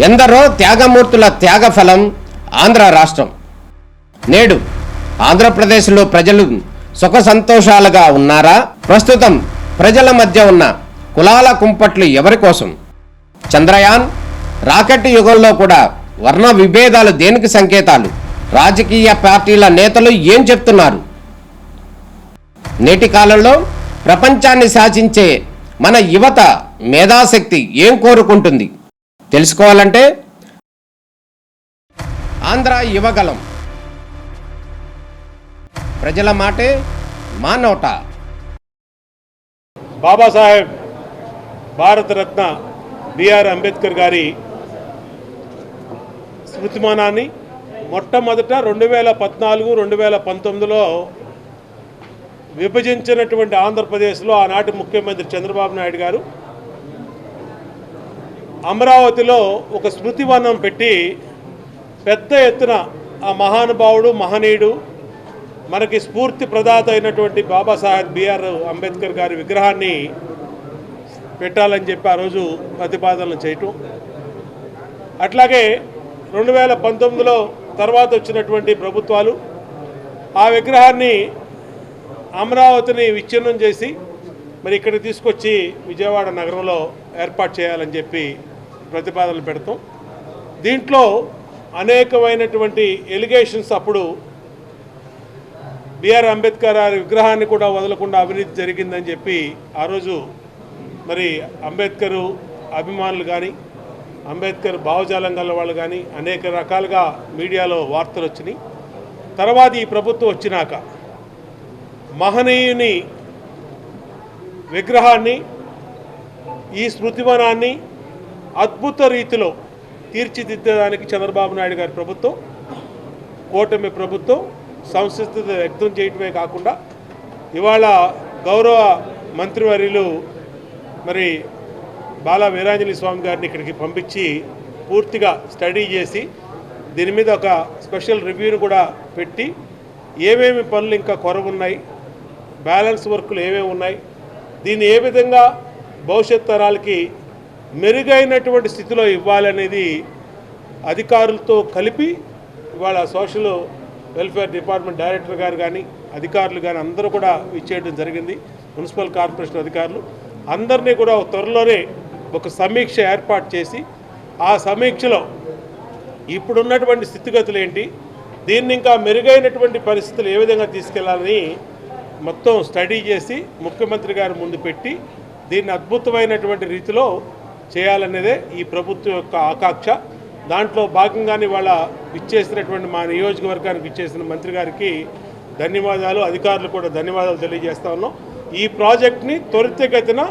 ఎందరో త్యాగమూర్తుల త్యాగఫలం ఆంధ్ర రాష్ట్రం. నేడు ఆంధ్రప్రదేశ్లో ప్రజలు సుఖ సంతోషాలుగా ఉన్నారా? ప్రస్తుతం ప్రజల మధ్య ఉన్న కులాల కుంపట్లు ఎవరి కోసం? చంద్రయాన్ రాకెట్ యుగంలో కూడా వర్ణ విభేదాలు దేనికి సంకేతాలు? రాజకీయ పార్టీల నేతలు ఏం చెప్తున్నారు? నేటి కాలంలో ప్రపంచాన్ని శాసించే మన యువత మేధాశక్తి ఏం కోరుకుంటుంది? తెలుసుకోవాలంటే ఆంధ్ర యువగలం. ప్రజల మాటే మా నోట. బాబాసాహెబ్ భారతరత్న బిఆర్ అంబేద్కర్ గారి స్మృతిమానాన్ని మొట్టమొదట 2014-2019లో విభజించినటువంటి ఆంధ్రప్రదేశ్లో ఆనాటి ముఖ్యమంత్రి చంద్రబాబు నాయుడు గారు అమరావతిలో ఒక స్మృతివనం పెట్టి పెద్ద ఎత్తున ఆ మహానుభావుడు మహనీయుడు మనకి స్ఫూర్తి ప్రదాత అయినటువంటి బాబాసాహెబ్ బిఆర్ అంబేద్కర్ గారి విగ్రహాన్ని పెట్టాలని చెప్పి ఆ రోజు ప్రతిపాదనలు చేయటం, అట్లాగే 2019లో తర్వాత వచ్చినటువంటి ప్రభుత్వాలు ఆ విగ్రహాన్ని అమరావతిని విచ్ఛిన్నం చేసి మరి ఇక్కడికి తీసుకొచ్చి విజయవాడ నగరంలో ఏర్పాటు చేయాలని చెప్పి ప్రతిపాదనలు పెడతాం. దీంట్లో అనేకమైనటువంటి ఎలిగేషన్స్ అప్పుడు బిఆర్ అంబేద్కర్ గారి విగ్రహాన్ని కూడా వదలకుండా అవినీతి జరిగిందని చెప్పి ఆ రోజు మరి అంబేద్కర్ అభిమానులు కానీ అంబేద్కర్ భావజాలం గల వాళ్ళు కానీ అనేక రకాలుగా మీడియాలో వార్తలు వచ్చినాయి. తర్వాత ఈ ప్రభుత్వం వచ్చినాక మహనీయుని విగ్రహాన్ని ఈ స్మృతివనాన్ని అద్భుత రీతిలో తీర్చిదిద్దడానికి చంద్రబాబు నాయుడు గారి ప్రభుత్వం, కూటమి ప్రభుత్వం సంసిద్ధత వ్యక్తం చేయటమే కాకుండా ఇవాళ గౌరవ మంత్రివర్యులు మరి బాలా వీరాంజలి స్వామి గారిని ఇక్కడికి పంపించి పూర్తిగా స్టడీ చేసి దీని మీద ఒక స్పెషల్ రివ్యూను కూడా పెట్టి ఏమేమి పనులు ఇంకా కొరవున్నాయి, బ్యాలెన్స్ వర్కులు ఏమేమి ఉన్నాయి, దీన్ని ఏ విధంగా భవిష్యత్ తరాలకి మెరుగైనటువంటి స్థితిలో ఇవ్వాలనేది అధికారులతో కలిపి ఇవాళ సోషల్ వెల్ఫేర్ డిపార్ట్మెంట్ డైరెక్టర్ గారు కానీ అధికారులు కానీ అందరూ కూడా ఇచ్చేయడం జరిగింది. మున్సిపల్ కార్పొరేషన్ అధికారులు అందరినీ కూడా త్వరలోనే ఒక సమీక్ష ఏర్పాటు చేసి ఆ సమీక్షలో ఇప్పుడున్నటువంటి స్థితిగతులు ఏంటి, దీన్ని ఇంకా మెరుగైనటువంటి పరిస్థితులు ఏ విధంగా తీసుకెళ్లాలని మొత్తం స్టడీ చేసి ముఖ్యమంత్రి గారి ముందు పెట్టి దీన్ని అద్భుతమైనటువంటి రీతిలో చేయాలనేదే ఈ ప్రభుత్వం యొక్క ఆకాంక్ష. దాంట్లో భాగంగానే వాళ్ళ ఇచ్చేసినటువంటి మా నియోజకవర్గానికి ఇచ్చేసిన మంత్రి గారికి ధన్యవాదాలు, అధికారులు కూడా ధన్యవాదాలు తెలియజేస్తా ఉన్నాం. ఈ ప్రాజెక్ట్ని త్వరితగతిన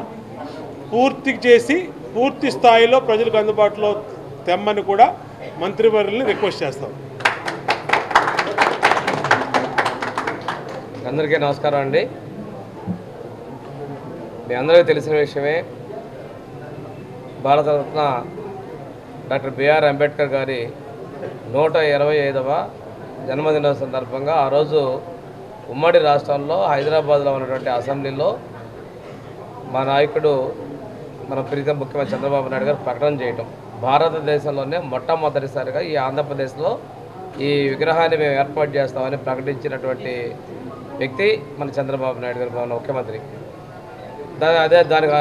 పూర్తి చేసి పూర్తి స్థాయిలో ప్రజలకు అందుబాటులో తెమ్మని కూడా మంత్రివర్యుల్ని రిక్వెస్ట్ చేస్తాం. అందరికీ నమస్కారం అండి. మీ అందరికీ తెలిసిన విషయమే, భారతరత్న డాక్టర్ బిఆర్ అంబేద్కర్ గారి 125వ జన్మదిన సందర్భంగా ఆ రోజు ఉమ్మడి రాష్ట్రాల్లో హైదరాబాద్లో ఉన్నటువంటి అసెంబ్లీలో మా నాయకుడు మన ప్రీతం ముఖ్యమంత్రి చంద్రబాబు నాయుడు గారు ప్రకటన చేయటం, భారతదేశంలోనే మొట్టమొదటిసారిగా ఈ ఆంధ్రప్రదేశ్లో ఈ విగ్రహాన్ని మేము ఏర్పాటు చేస్తామని ప్రకటించినటువంటి వ్యక్తి మన చంద్రబాబు నాయుడు గారు, మన ముఖ్యమంత్రి. దానికి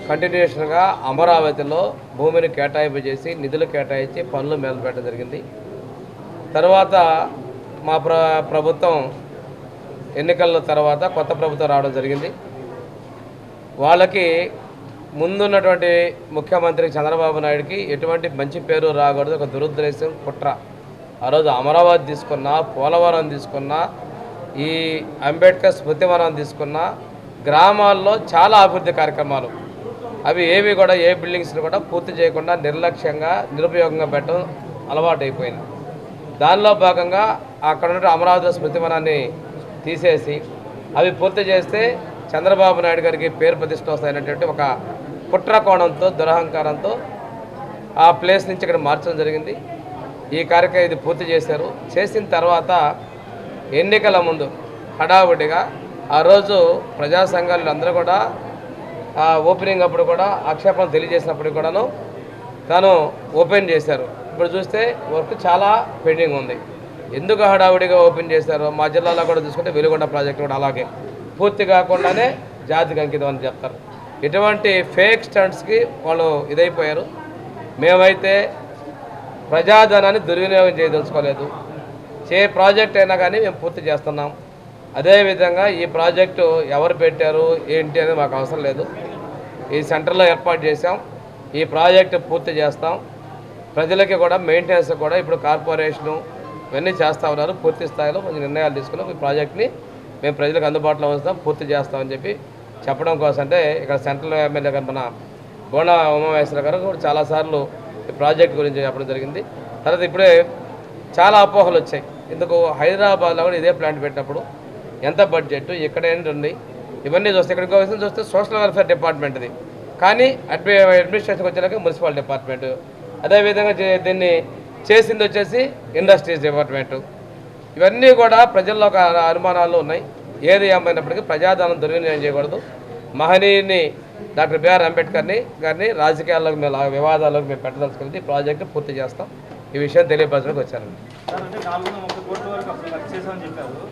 కంటిన్యూషన్గా అమరావతిలో భూమిని కేటాయింపు చేసి నిధులు కేటాయించి పనులు మొదలుపెట్టడం జరిగింది. తర్వాత మా ప్రభుత్వం ఎన్నికల తర్వాత కొత్త ప్రభుత్వం రావడం జరిగింది. వాళ్ళకి ముందున్నటువంటి ముఖ్యమంత్రి చంద్రబాబు నాయుడికి ఎటువంటి మంచి పేరు రాకూడదు, ఒక దురుద్దేశం కుట్ర. ఆ రోజు అమరావతి తీసుకున్నా, పోలవరం తీసుకున్నా, ఈ అంబేద్కర్ స్మృతివనం తీసుకున్నా, గ్రామాల్లో చాలా అభివృద్ధి కార్యక్రమాలు అవి ఏవి కూడా ఏ బిల్డింగ్స్ని కూడా పూర్తి చేయకుండా నిర్లక్ష్యంగా నిరుపయోగంగా పెట్టడం అలవాటు అయిపోయింది. దానిలో భాగంగా అక్కడ ఉన్న అమరావతి స్మృతివనాన్ని తీసేసి అవి పూర్తి చేస్తే చంద్రబాబు నాయుడు గారికి పేరు ప్రతిష్ట వస్తాయనేటువంటి ఒక కుట్ర కోణంతో దురహంకారంతో ఆ ప్లేస్ నుంచి ఇక్కడ మార్చడం జరిగింది. ఈ కార్యక్రమం ఇది పూర్తి చేశారు. చేసిన తర్వాత ఎన్నికల ముందు హడావుడిగా ఆ రోజు ప్రజా సంఘాలు అందరూ కూడా ఓపెనింగ్ అప్పుడు కూడా ఆక్షేపణలు తెలియజేసినప్పుడు కూడాను తను ఓపెన్ చేశారు. ఇప్పుడు చూస్తే వర్క్ చాలా పెండింగ్ ఉంది. ఎందుకు హడావుడిగా ఓపెన్ చేశారో మా జిల్లాలో కూడా చూసుకుంటే వెలుగొండ ప్రాజెక్టు కూడా అలాగే పూర్తి కాకుండానే జాతికి అంకితం అని చెప్తారు. ఇటువంటి ఫేక్ స్టంట్స్కి వాళ్ళు ఇదైపోయారు. మేమైతే ప్రజాధనాన్ని దుర్వినియోగం చేయదలుచుకోలేదు. ప్రాజెక్ట్ అయినా కానీ మేము పూర్తి చేస్తున్నాం. అదేవిధంగా ఈ ప్రాజెక్టు ఎవరు పెట్టారు ఏంటి అనేది మాకు అవసరం లేదు. ఈ సెంటర్లో ఏర్పాటు చేసాం. ఈ ప్రాజెక్టు పూర్తి చేస్తాం. ప్రజలకి కూడా మెయింటెనెన్స్ కూడా ఇప్పుడు కార్పొరేషను ఇవన్నీ చేస్తూ ఉన్నారు. పూర్తి స్థాయిలో కొంచెం నిర్ణయాలు తీసుకున్నాం. ఈ ప్రాజెక్ట్ని మేము ప్రజలకు అందుబాటులో ఉంచుతాం, పూర్తి చేస్తామని చెప్పి చెప్పడం కోసం అంటే ఇక్కడ సెంట్రల్ ఎమ్మెల్యే గారు మన బోండా ఉమామహేశ్వర గారు కూడా చాలాసార్లు ఈ ప్రాజెక్ట్ గురించి చెప్పడం జరిగింది. తర్వాత ఇప్పుడే చాలా అపోహలు వచ్చాయి. ఎందుకు హైదరాబాద్లో కూడా ఇదే ప్లాంట్ పెట్టినప్పుడు ఎంత బడ్జెట్ ఇక్కడ ఏంటి ఇవన్నీ చూస్తే ఇక్కడికి విషయం చూస్తే సోషల్ వెల్ఫేర్ డిపార్ట్మెంట్ది, కానీ అడ్మినిస్ట్రేషన్కి వచ్చాక మున్సిపల్ డిపార్ట్మెంట్. అదేవిధంగా దీన్ని చేసింది వచ్చేసి ఇండస్ట్రీస్ డిపార్ట్మెంటు. ఇవన్నీ కూడా ప్రజల్లో ఒక అనుమానాలు ఉన్నాయి. ఏది ఏమైనప్పటికీ ప్రజాధనం దుర్వినియోగం చేయకూడదు. మహనీయుని డాక్టర్ బిఆర్ అంబేద్కర్ని గారిని రాజకీయాల్లోకి మేము వివాదాల్లోకి మేము పెట్టదలుచుకుని ప్రాజెక్టు పూర్తి చేస్తాం. ఈ విషయం తెలియపరచడానికి వచ్చానండి. అంటే 430 కోట్ల వరకు అప్పుడు ఖర్చు చేశామని చెప్పారు.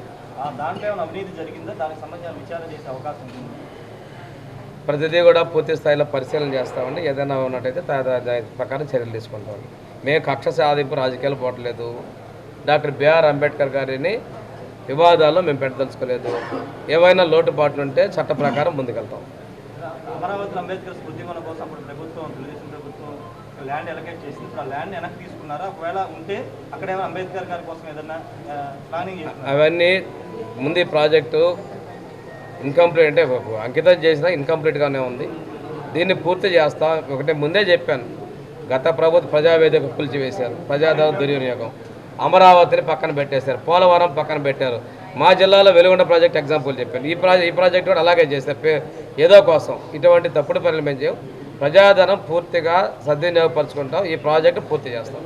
దాంట్లో ఏమైనా అవినీతి జరిగిందా? దానికి సంబంధించిన విచారణ చేసే అవకాశం ఉంది? ప్రతిదీ కూడా పూర్తి స్థాయిలో పరిశీలన చేస్తామండి. ఏదైనా ఉన్నట్టయితే దాని ప్రకారం చర్యలు తీసుకుంటామండి. మేము కక్ష సాధింపు రాజకీయాలు పోవట్లేదు. డాక్టర్ బిఆర్ అంబేద్కర్ గారిని వివాదాల్లో మేము పెట్టదలుచుకోలేదు. ఏవైనా లోటుపాట్లు ఉంటే చట్ట ప్రకారం ముందుకెళ్తాం. అమరావతి అంబేద్కర్ స్మృతివనం కోసం అప్పుడు ప్రభుత్వం, తెలుగుదేశం ప్రభుత్వం ల్యాండ్ ఎలకేట్ చేసింది. ఇప్పుడు ఆ ల్యాండ్ వెనక్కి తీసుకున్నారా? ఒకవేళ ఉంటే అక్కడ ఏమైనా అంబేద్కర్ గారి కోసం ఏదైనా ప్లానింగ్ చేస్తున్నారు? అవన్నీ ముందు ప్రాజెక్టు ఇన్కంప్లీట్ అంటే అంకితం చేసినా ఇన్కంప్లీట్గానే ఉంది. దీన్ని పూర్తి చేస్తాం. ఒకటే ముందే చెప్పాను, గత ప్రభుత్వ ప్రజావేదిక కూల్చివేశారు, ప్రజాధనం దుర్వినియోగం, అమరావతిని పక్కన పెట్టేశారు, పోలవరం పక్కన పెట్టారు. మా జిల్లాలో వెలుగొండ ప్రాజెక్ట్ ఎగ్జాంపుల్ చెప్పాను. ఈ ప్రాజెక్ట్ కూడా అలాగే చేశారు ఏదో కోసం. ఇటువంటి తప్పుడు పనులు మేము చేయం. ప్రజాధనం పూర్తిగా సద్వినియోగపరుచుకుంటాం. ఈ ప్రాజెక్టు పూర్తి చేస్తాం.